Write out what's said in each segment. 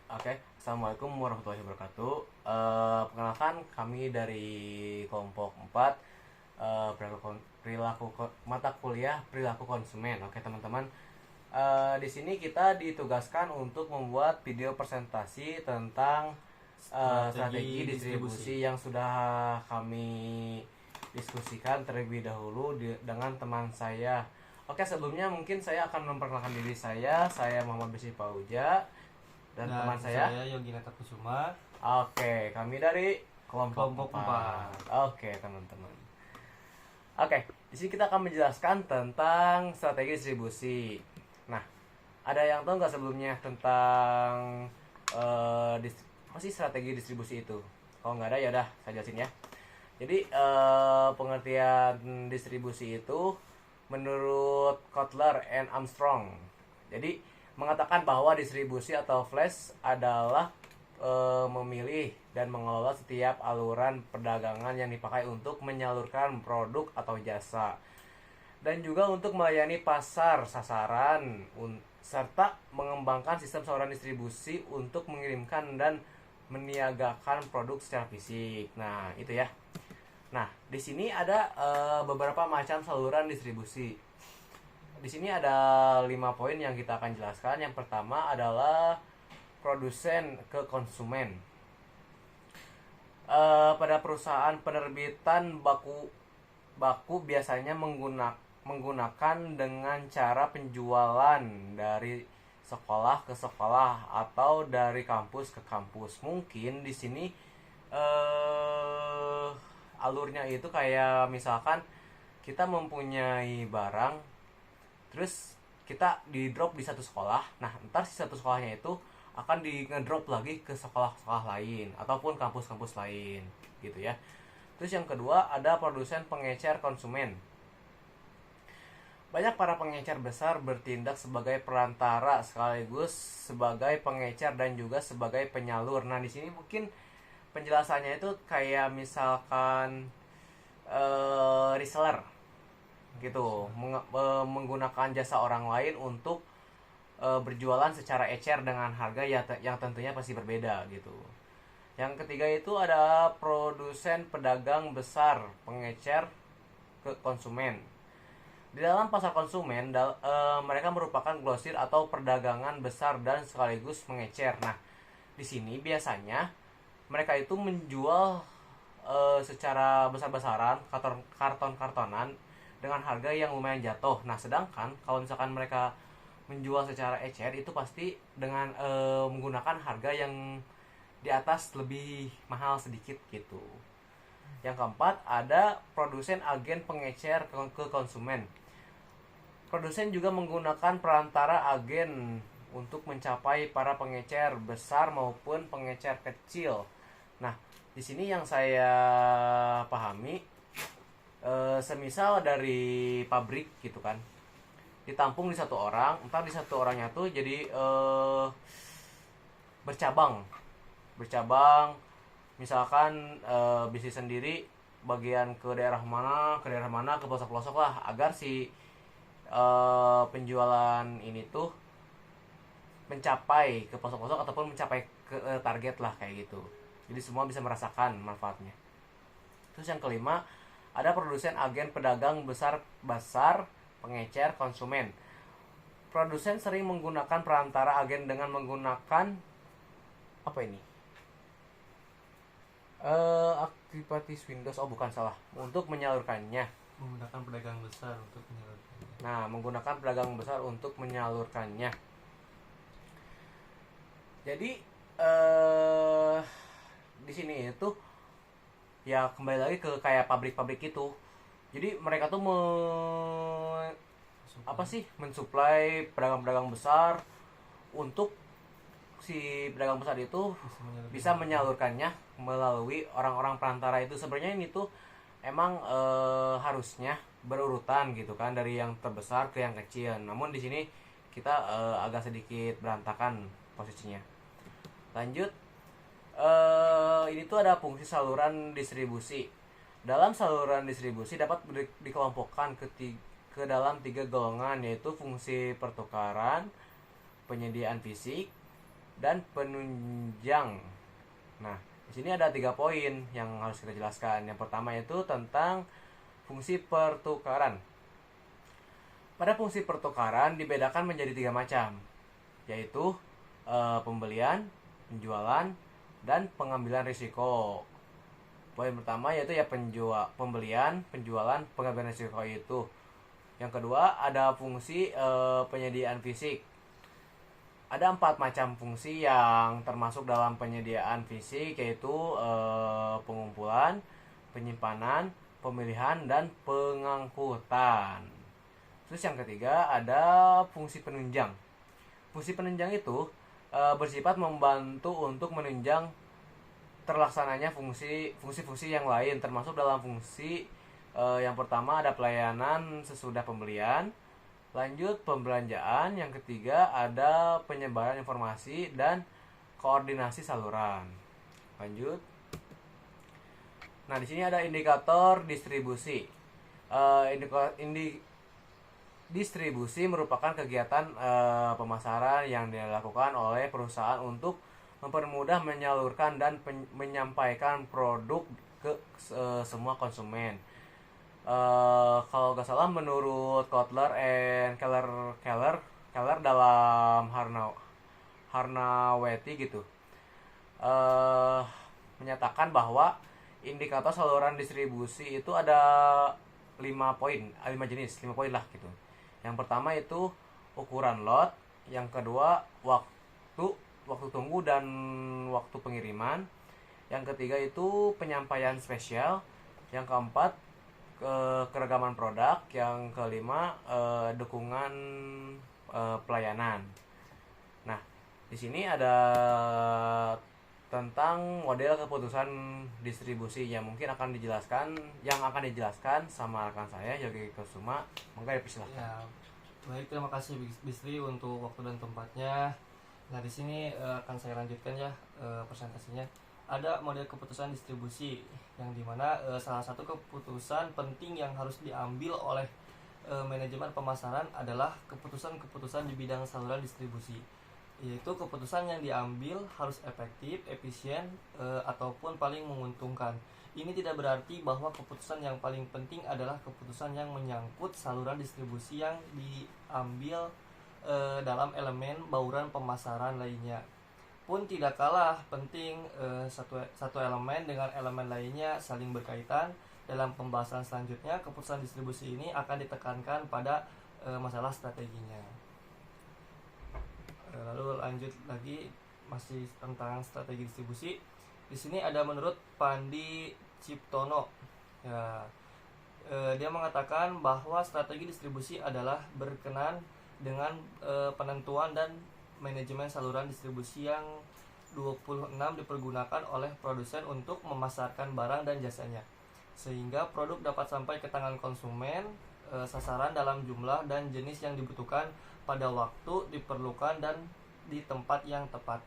Oke, Assalamualaikum warahmatullahi wabarakatuh. Perkenalkan kami dari kelompok 4 mata kuliah perilaku konsumen. Oke teman-teman, di sini kita ditugaskan untuk membuat video presentasi tentang strategi distribusi yang sudah kami diskusikan terlebih dahulu dengan teman saya. Oke, sebelumnya mungkin saya akan memperkenalkan diri saya. Saya Muhammad Besi Pauja dan teman saya Yogi Nata Kusuma. Oke, kami dari kelompok Kelompok 4. 4. Oke, teman-teman. Oke, di sini kita akan menjelaskan tentang strategi distribusi. Nah, ada yang tahu nggak sebelumnya tentang apa sih strategi distribusi itu? Kalau nggak ada ya udah saya jelasin ya. Jadi pengertian distribusi itu menurut Kotler and Armstrong. Jadi mengatakan bahwa distribusi atau flash adalah memilih dan mengelola setiap aluran perdagangan yang dipakai untuk menyalurkan produk atau jasa dan juga untuk melayani pasar sasaran serta mengembangkan sistem saluran distribusi untuk mengirimkan dan meniagakan produk secara fisik. Nah, itu ya. Nah, di sini ada beberapa macam saluran distribusi. Di sini ada 5 poin yang kita akan jelaskan. Yang pertama adalah produsen ke konsumen. Pada perusahaan penerbitan baku biasanya menggunakan dengan cara penjualan dari sekolah ke sekolah atau dari kampus ke kampus. Mungkin di sini alurnya itu kayak misalkan kita mempunyai barang, terus kita di drop di satu sekolah. Nah, ntar si satu sekolahnya itu akan di ngedrop lagi ke sekolah-sekolah lain ataupun kampus-kampus lain gitu ya. Terus yang kedua ada produsen pengecer konsumen. Banyak para pengecer besar bertindak sebagai perantara sekaligus sebagai pengecer dan juga sebagai penyalur. Nah, di sini mungkin penjelasannya itu kayak misalkan reseller gitu, menggunakan jasa orang lain untuk berjualan secara ecer dengan harga yang tentunya pasti berbeda gitu. Yang ketiga itu ada produsen pedagang besar pengecer ke konsumen. Di dalam pasar konsumen, mereka merupakan grosir atau perdagangan besar dan sekaligus pengecer. Nah, di sini biasanya mereka itu menjual secara besar-besaran karton-kartonan dengan harga yang lumayan jatuh. Nah, sedangkan kalau misalkan mereka menjual secara ecer itu pasti dengan menggunakan harga yang di atas lebih mahal sedikit gitu. Yang keempat ada produsen agen pengecer ke konsumen. Produsen juga menggunakan perantara agen untuk mencapai para pengecer besar maupun pengecer kecil. Nah, di sini yang saya pahami, semisal dari pabrik gitu kan, ditampung di satu orang, entar di satu orangnya tuh jadi bercabang misalkan bisnis sendiri bagian ke daerah mana ke pelosok pelosok lah, agar si penjualan ini tuh mencapai ke pelosok pelosok ataupun mencapai ke target lah kayak gitu, jadi semua bisa merasakan manfaatnya. Terus yang kelima ada produsen agen pedagang besar pengecer konsumen. Produsen sering menggunakan perantara agen dengan menggunakan apa ini? Aktivitas Windows, oh bukan, salah, untuk menyalurkannya. Menggunakan pedagang besar untuk menyalurkannya. Nah, menggunakan pedagang besar untuk menyalurkannya. Jadi di sini itu ya kembali lagi ke kayak pabrik-pabrik itu. Jadi mereka tuh mensuplai pedagang-pedagang besar untuk si pedagang besar itu bisa menyalurkannya melalui orang-orang perantara itu. Sebenarnya ini tuh emang harusnya berurutan gitu kan, dari yang terbesar ke yang kecil. Namun di sini kita agak sedikit berantakan posisinya. Lanjut, ini tuh ada fungsi saluran distribusi. Dalam saluran distribusi dapat dikelompokkan ke dalam 3 golongan, yaitu fungsi pertukaran, penyediaan fisik, dan penunjang. Nah, di sini ada 3 poin yang harus kita jelaskan. Yang pertama itu tentang fungsi pertukaran. Pada fungsi pertukaran dibedakan menjadi 3 macam, yaitu pembelian, penjualan, dan pengambilan risiko. Poin pertama yaitu ya pembelian, penjualan, pengambilan risiko itu. Yang kedua ada fungsi penyediaan fisik. Ada 4 macam fungsi yang termasuk dalam penyediaan fisik, yaitu pengumpulan, penyimpanan, pemilihan, dan pengangkutan. Terus yang ketiga ada fungsi penunjang. Fungsi penunjang itu bersifat membantu untuk menunjang terlaksananya fungsi-fungsi yang lain, termasuk dalam fungsi yang pertama ada pelayanan sesudah pembelian, lanjut pembelanjaan, yang ketiga ada penyebaran informasi dan koordinasi saluran. Lanjut. Nah, di sini ada indikator distribusi. Distribusi merupakan kegiatan pemasaran yang dilakukan oleh perusahaan untuk mempermudah menyalurkan dan menyampaikan produk ke semua konsumen. Kalau nggak salah menurut Kotler and Keller dalam Harnaweti gitu, menyatakan bahwa indikator saluran distribusi itu ada 5 jenis, 5 poin lah gitu. Yang pertama itu ukuran lot, yang kedua waktu tunggu dan waktu pengiriman, yang ketiga itu penyampaian spesial, yang keempat keragaman produk, yang kelima dukungan pelayanan. Nah, di sini ada tentang model keputusan distribusi yang mungkin akan dijelaskan sama rekan saya Yogi Kusuma. Monggo dipersilakan. Ya, baik, terima kasih Bisri untuk waktu dan tempatnya. Nah, di sini akan saya lanjutkan ya presentasinya. Ada model keputusan distribusi yang dimana salah satu keputusan penting yang harus diambil oleh manajemen pemasaran adalah keputusan-keputusan di bidang saluran distribusi, yaitu keputusan yang diambil harus efektif, efisien, ataupun paling menguntungkan. Ini tidak berarti bahwa keputusan yang paling penting adalah keputusan yang menyangkut saluran distribusi yang diambil dalam elemen bauran pemasaran lainnya. Pun tidak kalah penting, satu elemen dengan elemen lainnya saling berkaitan. Dalam pembahasan selanjutnya, keputusan distribusi ini akan ditekankan pada masalah strateginya. Lalu lanjut lagi, masih tentang strategi distribusi. Di sini ada menurut Pandi Ciptono. Ya, dia mengatakan bahwa strategi distribusi adalah berkenan dengan penentuan dan manajemen saluran distribusi yang 26 dipergunakan oleh produsen untuk memasarkan barang dan jasanya, sehingga produk dapat sampai ke tangan konsumen sasaran dalam jumlah dan jenis yang dibutuhkan pada waktu diperlukan dan di tempat yang tepat.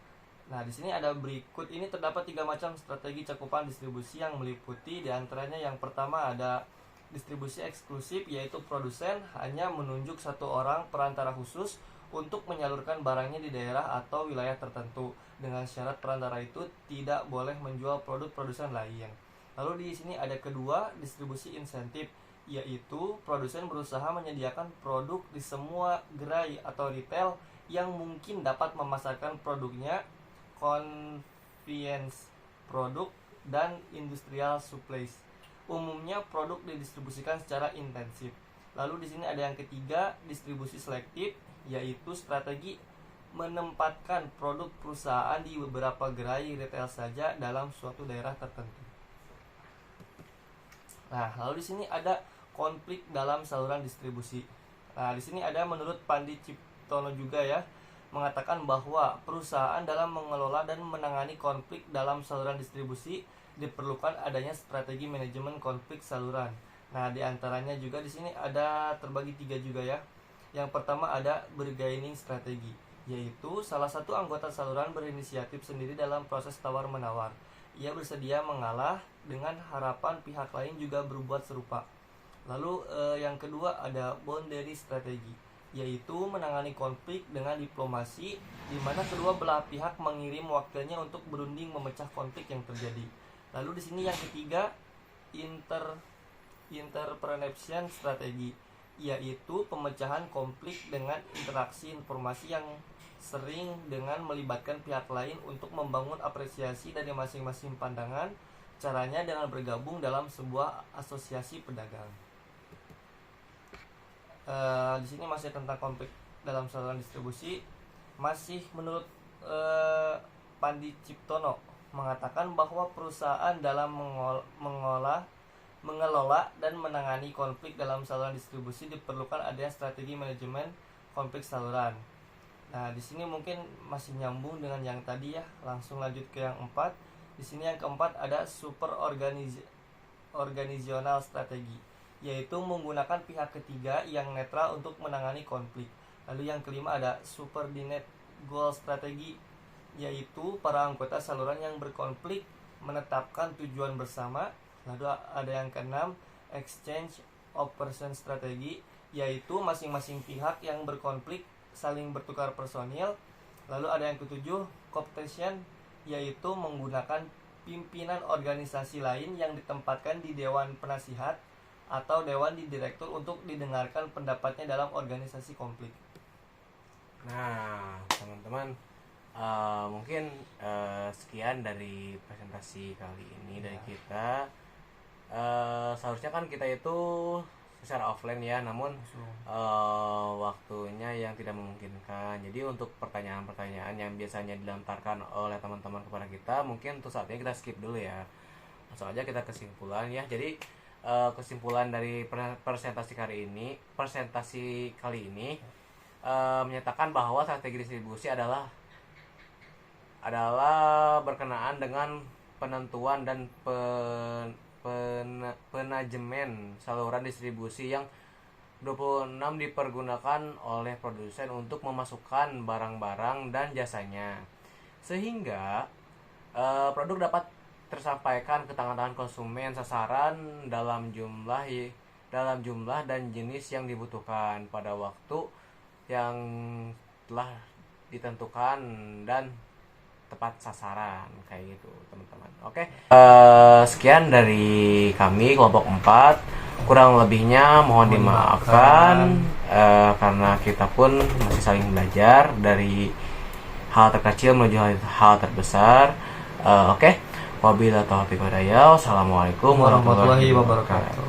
Nah, di sini ada berikut ini terdapat 3 macam strategi cakupan distribusi yang meliputi diantaranya yang pertama ada distribusi eksklusif, yaitu produsen hanya menunjuk satu orang perantara khusus untuk menyalurkan barangnya di daerah atau wilayah tertentu, dengan syarat perantara itu tidak boleh menjual produk produsen lain. Lalu di sini ada kedua, distribusi insentif, yaitu produsen berusaha menyediakan produk di semua gerai atau retail yang mungkin dapat memasarkan produknya, convenience produk, dan industrial supplies. Umumnya produk didistribusikan secara intensif. Lalu di sini ada yang ketiga, distribusi selektif, yaitu strategi menempatkan produk perusahaan di beberapa gerai retail saja dalam suatu daerah tertentu. Nah, lalu di sini ada konflik dalam saluran distribusi. Nah, di sini ada menurut Pandi Ciptono juga ya, mengatakan bahwa perusahaan dalam mengelola dan menangani konflik dalam saluran distribusi diperlukan adanya strategi manajemen konflik saluran. Nah, diantaranya juga di sini ada terbagi 3 juga ya. Yang pertama ada bargaining strategi, yaitu salah satu anggota saluran berinisiatif sendiri dalam proses tawar-menawar. Ia bersedia mengalah dengan harapan pihak lain juga berbuat serupa. Lalu yang kedua ada boundary strategi, yaitu menangani konflik dengan diplomasi, di mana kedua belah pihak mengirim wakilnya untuk berunding memecah konflik yang terjadi. Lalu di sini yang ketiga, interpretation strategi, yaitu pemecahan konflik dengan interaksi informasi yang sering dengan melibatkan pihak lain untuk membangun apresiasi dari masing-masing pandangan. Caranya dengan bergabung dalam sebuah asosiasi pedagang. Di sini masih tentang konflik dalam saluran distribusi. Masih menurut Pandi Ciptono mengatakan bahwa perusahaan dalam mengelola dan menangani konflik dalam saluran distribusi diperlukan adanya strategi manajemen konflik saluran. Nah, di sini mungkin masih nyambung dengan yang tadi ya. Langsung lanjut ke yang 4. Di sini yang keempat ada super organizational strategi, yaitu menggunakan pihak ketiga yang netral untuk menangani konflik. Lalu yang kelima ada subordinate goal strategi, yaitu para anggota saluran yang berkonflik menetapkan tujuan bersama. Lalu ada yang keenam, exchange of person strategi, yaitu masing-masing pihak yang berkonflik saling bertukar personil. Lalu ada yang ketujuh, cooptation, yaitu menggunakan pimpinan organisasi lain yang ditempatkan di dewan penasihat atau dewan di direktur untuk didengarkan pendapatnya dalam organisasi konflik. Nah, teman-teman, mungkin sekian dari presentasi kali ini dari kita. Seharusnya kan kita itu secara offline ya, namun waktunya yang tidak memungkinkan. Jadi untuk pertanyaan-pertanyaan yang biasanya dilontarkan oleh teman-teman kepada kita, mungkin untuk saat ini kita skip dulu ya. Langsung aja kita kesimpulan ya. Jadi kesimpulan dari presentasi kali ini menyatakan bahwa strategi distribusi adalah berkenaan dengan penentuan dan penajemen saluran distribusi yang 26 dipergunakan oleh produsen untuk memasukkan barang-barang dan jasanya, sehingga produk dapat tersampaikan ke tangan-tangan konsumen sasaran dalam jumlah dan jenis yang dibutuhkan pada waktu yang telah ditentukan dan tepat sasaran, kayak gitu teman-teman. Oke. Sekian dari kami kelompok 4. Kurang lebihnya mohon dimaafkan karena kita pun masih saling belajar dari hal terkecil menuju hal terbesar. Oke. Wabillahi taufiq wal hidayah. Wassalamualaikum warahmatullahi wabarakatuh.